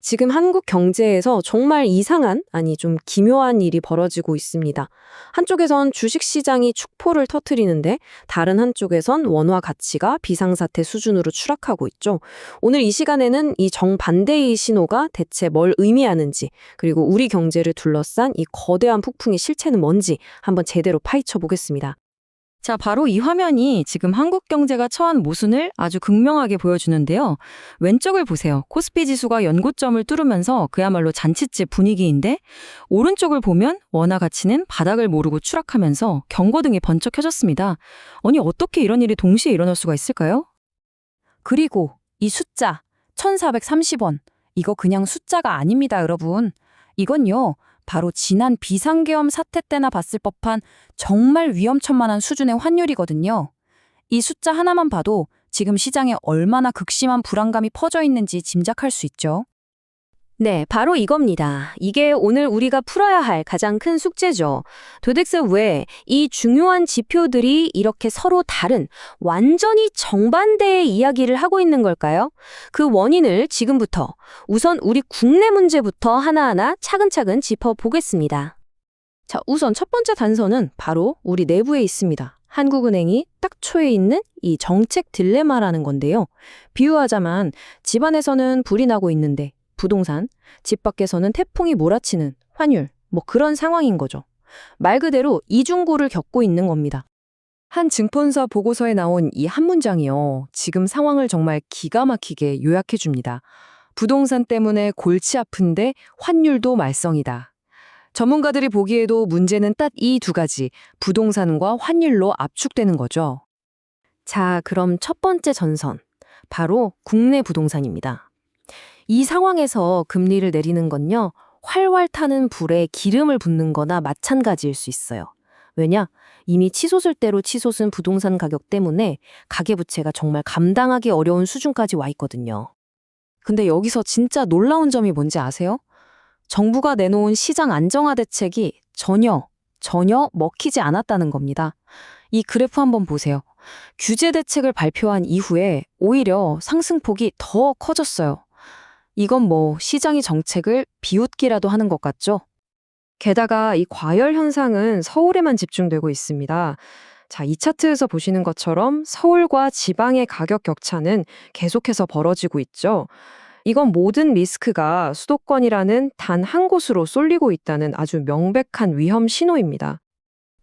지금 한국 경제에서 정말 이상한, 아니 좀 기묘한 일이 벌어지고 있습니다. 한쪽에선 주식 시장이 축포를 터뜨리는데 다른 한쪽에선 원화 가치가 비상사태 수준으로 추락하고 있죠. 오늘 이 시간에는 이 정반대의 신호가 대체 뭘 의미하는지, 그리고 우리 경제를 둘러싼 이 거대한 폭풍의 실체는 뭔지 한번 제대로 파헤쳐 보겠습니다. 자, 바로 이 화면이 지금 한국 경제가 처한 모순을 아주 극명하게 보여주는데요. 왼쪽을 보세요. 코스피 지수가 연고점을 뚫으면서 그야말로 잔치집 분위기인데, 오른쪽을 보면 원화 가치는 바닥을 모르고 추락하면서 경고등이 번쩍 켜졌습니다. 아니, 어떻게 이런 일이 동시에 일어날 수가 있을까요? 그리고 이 숫자 1430원, 이거 그냥 숫자가 아닙니다, 여러분. 이건요, 바로 지난 비상계엄 사태 때나 봤을 법한 정말 위험천만한 수준의 환율이거든요. 이 숫자 하나만 봐도 지금 시장에 얼마나 극심한 불안감이 퍼져 있는지 짐작할 수 있죠. 네, 바로 이겁니다. 이게 오늘 우리가 풀어야 할 가장 큰 숙제죠. 도대체 왜 이 중요한 지표들이 이렇게 서로 다른 완전히 정반대의 이야기를 하고 있는 걸까요? 그 원인을 지금부터 우선 우리 국내 문제부터 하나하나 차근차근 짚어보겠습니다. 자, 우선 첫 번째 단서는 바로 우리 내부에 있습니다. 한국은행이 딱 초에 있는 이 정책 딜레마라는 건데요. 비유하자면 집안에서는 불이 나고 있는데 부동산, 집 밖에서는 태풍이 몰아치는 환율, 뭐 그런 상황인 거죠. 말 그대로 이중고를 겪고 있는 겁니다. 한 증권사 보고서에 나온 이 한 문장이요. 지금 상황을 정말 기가 막히게 요약해 줍니다. 부동산 때문에 골치 아픈데 환율도 말썽이다. 전문가들이 보기에도 문제는 딱 이 두 가지, 부동산과 환율로 압축되는 거죠. 자, 그럼 첫 번째 전선, 바로 국내 부동산입니다. 이 상황에서 금리를 내리는 건요, 활활 타는 불에 기름을 붓는 거나 마찬가지일 수 있어요. 왜냐? 이미 치솟을 대로 치솟은 부동산 가격 때문에 가계부채가 정말 감당하기 어려운 수준까지 와 있거든요. 근데 여기서 진짜 놀라운 점이 뭔지 아세요? 정부가 내놓은 시장 안정화 대책이 전혀 먹히지 않았다는 겁니다. 이 그래프 한번 보세요. 규제 대책을 발표한 이후에 오히려 상승폭이 더 커졌어요. 이건 뭐 시장이 정책을 비웃기라도 하는 것 같죠? 게다가 이 과열 현상은 서울에만 집중되고 있습니다. 자, 이 차트에서 보시는 것처럼 서울과 지방의 가격 격차는 계속해서 벌어지고 있죠. 이건 모든 리스크가 수도권이라는 단 한 곳으로 쏠리고 있다는 아주 명백한 위험 신호입니다.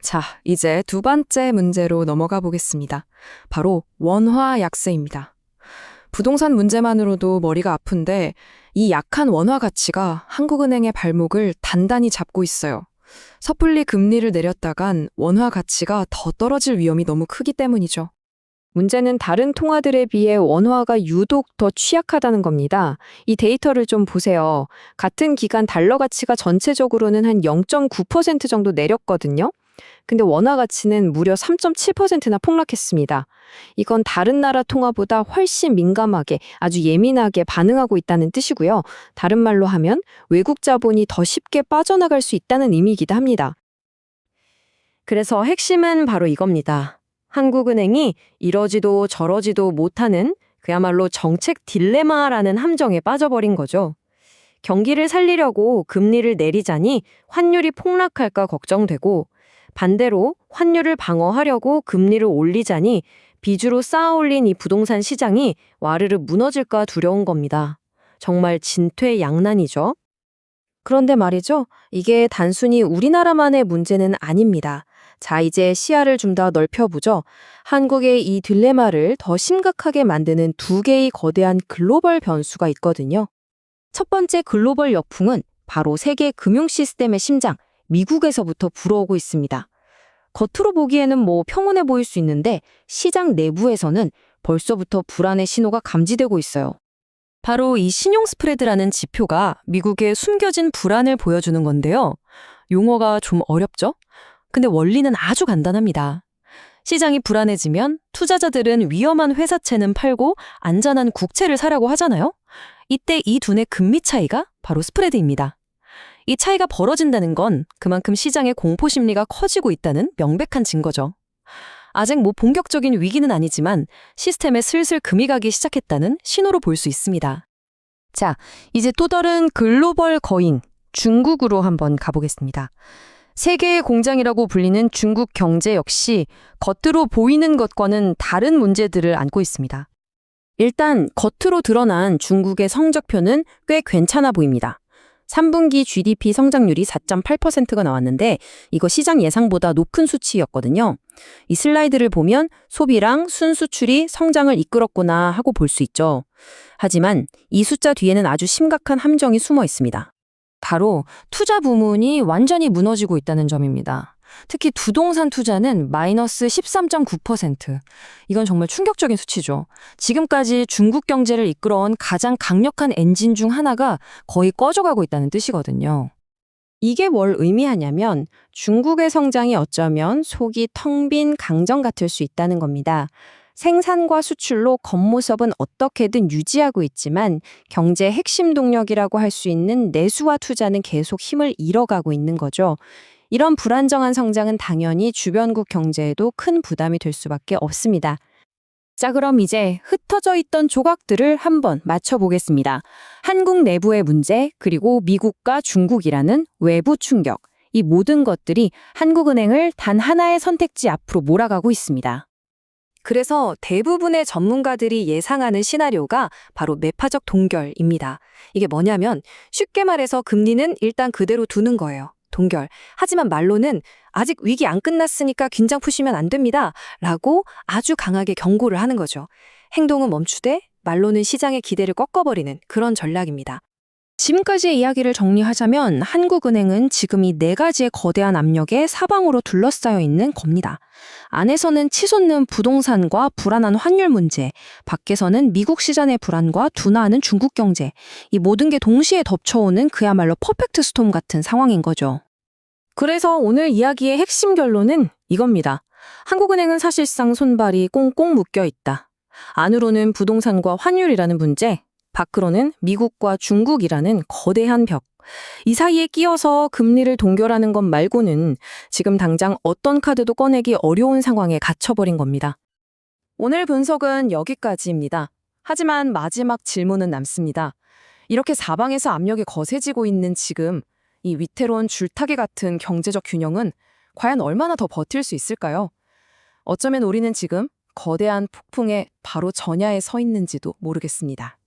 자, 이제 두 번째 문제로 넘어가 보겠습니다. 바로 원화 약세입니다. 부동산 문제만으로도 머리가 아픈데 이 약한 원화 가치가 한국은행의 발목을 단단히 잡고 있어요. 섣불리 금리를 내렸다간 원화 가치가 더 떨어질 위험이 너무 크기 때문이죠. 문제는 다른 통화들에 비해 원화가 유독 더 취약하다는 겁니다. 이 데이터를 좀 보세요. 같은 기간 달러 가치가 전체적으로는 한 0.9% 정도 내렸거든요. 근데 원화 가치는 무려 3.7%나 폭락했습니다. 이건 다른 나라 통화보다 훨씬 민감하게, 아주 예민하게 반응하고 있다는 뜻이고요. 다른 말로 하면 외국 자본이 더 쉽게 빠져나갈 수 있다는 의미이기도 합니다. 그래서 핵심은 바로 이겁니다. 한국은행이 이러지도 저러지도 못하는 그야말로 정책 딜레마라는 함정에 빠져버린 거죠. 경기를 살리려고 금리를 내리자니 환율이 폭락할까 걱정되고, 반대로 환율을 방어하려고 금리를 올리자니 빚으로 쌓아올린 이 부동산 시장이 와르르 무너질까 두려운 겁니다. 정말 진퇴양난이죠. 그런데 말이죠. 이게 단순히 우리나라만의 문제는 아닙니다. 자, 이제 시야를 좀 더 넓혀보죠. 한국의 이 딜레마를 더 심각하게 만드는 두 개의 거대한 글로벌 변수가 있거든요. 첫 번째 글로벌 역풍은 바로 세계 금융 시스템의 심장, 미국에서부터 불어오고 있습니다. 겉으로 보기에는 뭐 평온해 보일 수 있는데 시장 내부에서는 벌써부터 불안의 신호가 감지되고 있어요. 바로 이 신용 스프레드라는 지표가 미국의 숨겨진 불안을 보여주는 건데요. 용어가 좀 어렵죠? 근데 원리는 아주 간단합니다. 시장이 불안해지면 투자자들은 위험한 회사채는 팔고 안전한 국채를 사라고 하잖아요. 이때 이 두뇌 금리 차이가 바로 스프레드입니다. 이 차이가 벌어진다는 건 그만큼 시장의 공포 심리가 커지고 있다는 명백한 증거죠. 아직 뭐 본격적인 위기는 아니지만 시스템에 슬슬 금이 가기 시작했다는 신호로 볼 수 있습니다. 자, 이제 또 다른 글로벌 거인, 중국으로 한번 가보겠습니다. 세계의 공장이라고 불리는 중국 경제 역시 겉으로 보이는 것과는 다른 문제들을 안고 있습니다. 일단 겉으로 드러난 중국의 성적표는 꽤 괜찮아 보입니다. 3분기 GDP 성장률이 4.8%가 나왔는데 이거 시장 예상보다 높은 수치였거든요. 이 슬라이드를 보면 소비랑 순수출이 성장을 이끌었구나 하고 볼 수 있죠. 하지만 이 숫자 뒤에는 아주 심각한 함정이 숨어 있습니다. 바로 투자 부문이 완전히 무너지고 있다는 점입니다. 특히 부동산 투자는 마이너스 13.9%. 이건 정말 충격적인 수치죠. 지금까지 중국 경제를 이끌어온 가장 강력한 엔진 중 하나가 거의 꺼져가고 있다는 뜻이거든요. 이게 뭘 의미하냐면 중국의 성장이 어쩌면 속이 텅 빈 강정 같을 수 있다는 겁니다. 생산과 수출로 겉모습은 어떻게든 유지하고 있지만 경제 핵심 동력이라고 할 수 있는 내수와 투자는 계속 힘을 잃어가고 있는 거죠. 이런 불안정한 성장은 당연히 주변국 경제에도 큰 부담이 될 수밖에 없습니다. 자, 그럼 이제 흩어져 있던 조각들을 한번 맞춰보겠습니다. 한국 내부의 문제, 그리고 미국과 중국이라는 외부 충격, 이 모든 것들이 한국은행을 단 하나의 선택지 앞으로 몰아가고 있습니다. 그래서 대부분의 전문가들이 예상하는 시나리오가 바로 매파적 동결입니다. 이게 뭐냐면 쉽게 말해서 금리는 일단 그대로 두는 거예요. 동결. 하지만 말로는 아직 위기 안 끝났으니까 긴장 푸시면 안 됩니다. 라고 아주 강하게 경고를 하는 거죠. 행동은 멈추되 말로는 시장의 기대를 꺾어버리는 그런 전략입니다. 지금까지의 이야기를 정리하자면 한국은행은 지금 이 네 가지의 거대한 압력에 사방으로 둘러싸여 있는 겁니다. 안에서는 치솟는 부동산과 불안한 환율 문제, 밖에서는 미국 시장의 불안과 둔화하는 중국 경제, 이 모든 게 동시에 덮쳐오는 그야말로 퍼펙트 스톰 같은 상황인 거죠. 그래서 오늘 이야기의 핵심 결론은 이겁니다. 한국은행은 사실상 손발이 꽁꽁 묶여 있다. 안으로는 부동산과 환율이라는 문제, 밖으로는 미국과 중국이라는 거대한 벽. 이 사이에 끼어서 금리를 동결하는 것 말고는 지금 당장 어떤 카드도 꺼내기 어려운 상황에 갇혀버린 겁니다. 오늘 분석은 여기까지입니다. 하지만 마지막 질문은 남습니다. 이렇게 사방에서 압력이 거세지고 있는 지금 이 위태로운 줄타기 같은 경제적 균형은 과연 얼마나 더 버틸 수 있을까요? 어쩌면 우리는 지금 거대한 폭풍의 바로 전야에 서 있는지도 모르겠습니다.